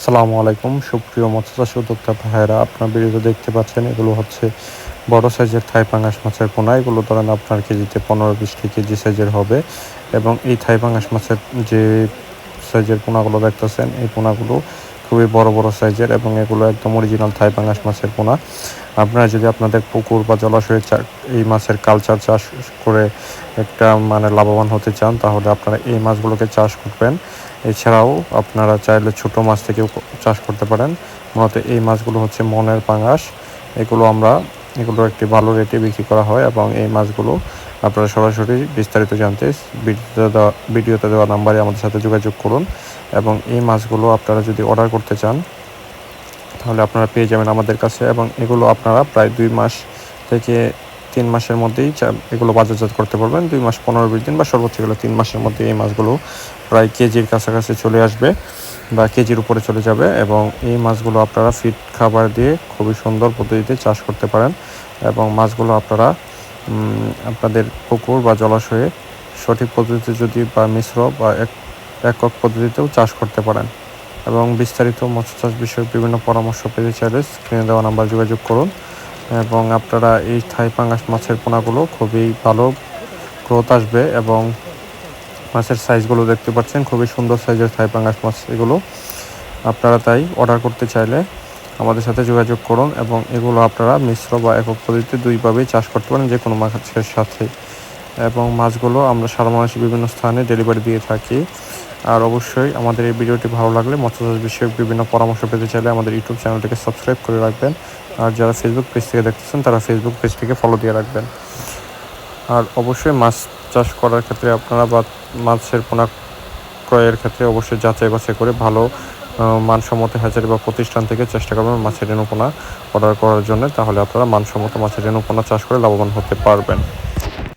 আসসালামু আলাইকুম সুপ্রিয় মৎস্যচাষী উদ্যোক্তা ভাইয়েরা, আপনার ভিডিওতে দেখতে পাচ্ছেন এগুলো হচ্ছে বড় সাইজের থাই পাঙ্গাস মাছের পোনা। এগুলো ধরেন আপনার কেজিতে 15-20 কেজি সাইজের হবে। এবং এই থাই পাঙ্গাস মাছের যে সাইজের পোনাগুলো দেখতেছেন, এই পোনাগুলো খুবই বড় বড় সাইজের এবং এগুলো একদম অরিজিনাল থাই পাঙ্গাস মাছের পোনা। আপনারা যদি আপনাদের পুকুর বা জলাশয়ে এই মাছের কালচার চাষ করে একটা লাভবান হতে চান, তাহলে আপনারা এই মাছগুলোকে চাষ করবেন। এছাড়াও আপনারা চাইলে ছোট মাছ থেকেও চাষ করতে পারেন। মূলত এই মাছগুলো হচ্ছে মনের পাঙ্গাস। এগুলো একটি ভালো রেটে বিক্রি করা হয় এবং এই মাছগুলো আপনারা সরাসরি বিস্তারিত জানতে ভিডিওতে দেওয়া নাম্বারে আমাদের সাথে যোগাযোগ করুন। এবং এই মাছগুলো আপনারা যদি অর্ডার করতে চান, তাহলে আপনারা পেয়ে যাবেন আমাদের কাছে। এবং এগুলো আপনারা প্রায় 2 মাস থেকে 3 মাসের মধ্যেই এগুলো বাজারজাত করতে পারবেন। 2 মাস 15-20 দিন বা সর্বোচ্চ গেলে 3 মাসের মধ্যে এই মাছগুলো প্রায় কেজির কাছাকাছি চলে আসবে বা কেজির উপরে চলে যাবে। এবং এই মাছগুলো আপনারা ফিড খাবার দিয়ে খুবই সুন্দর পদ্ধতিতে চাষ করতে পারেন। এবং মাছগুলো আপনারা আপনাদের পুকুর বা জলাশয়ে সঠিক পদ্ধতিতে যদি বা মিশ্র বা একক পদ্ধতিতেও চাষ করতে পারেন। এবং বিস্তারিত মৎস্য চাষ বিষয়ক বিভিন্ন পরামর্শ পেতে চাইলে স্ক্রিনে দেওয়া নাম্বার যোগাযোগ করুন। এবং আপনারা এই থাই পাঙ্গাস মাছের পোনাগুলো খুবই ভালো গ্রোথ আসবে। এবং মাছের সাইজগুলো দেখতে পাচ্ছেন, খুবই সুন্দর সাইজের থাই পাঙ্গাস মাছ এগুলো। আপনারা তাই অর্ডার করতে চাইলে আমাদের সাথে যোগাযোগ করুন। এবং এগুলো আপনারা মিশ্র বা একক পদ্ধতিতে দুইভাবেই চাষ করতে পারেন, যে কোনো মাছের সাথে। এবং মাছগুলো আমরা সারা বাংলাদেশে বিভিন্ন স্থানে ডেলিভারি দিয়ে থাকি। আর অবশ্যই আমাদের এই ভিডিওটি ভালো লাগলে মৎস্যচাষ বিষয়ক বিভিন্ন পরামর্শ পেতে চাইলে আমাদের ইউটিউব চ্যানেলটিকে সাবস্ক্রাইব করে রাখবেন। আর যারা ফেসবুক পেজ থেকে দেখতেছেন, তারা ফেসবুক পেজটিকে ফলো দিয়ে রাখবেন। আর অবশ্যই মাছ চাষ করার ক্ষেত্রে আপনারা বা মাছের পোনা ক্রয়ের ক্ষেত্রে অবশ্যই যাচাই বাছাই করে ভালো মানসম্মত হ্যাচারি বা প্রতিষ্ঠান থেকে চেষ্টা করবেন মাছের রেণু পোনা অর্ডার করার জন্য। তাহলে আপনারা মানসম্মত মাছের রেণু পোনা চাষ করে লাভবান হতে পারবেন।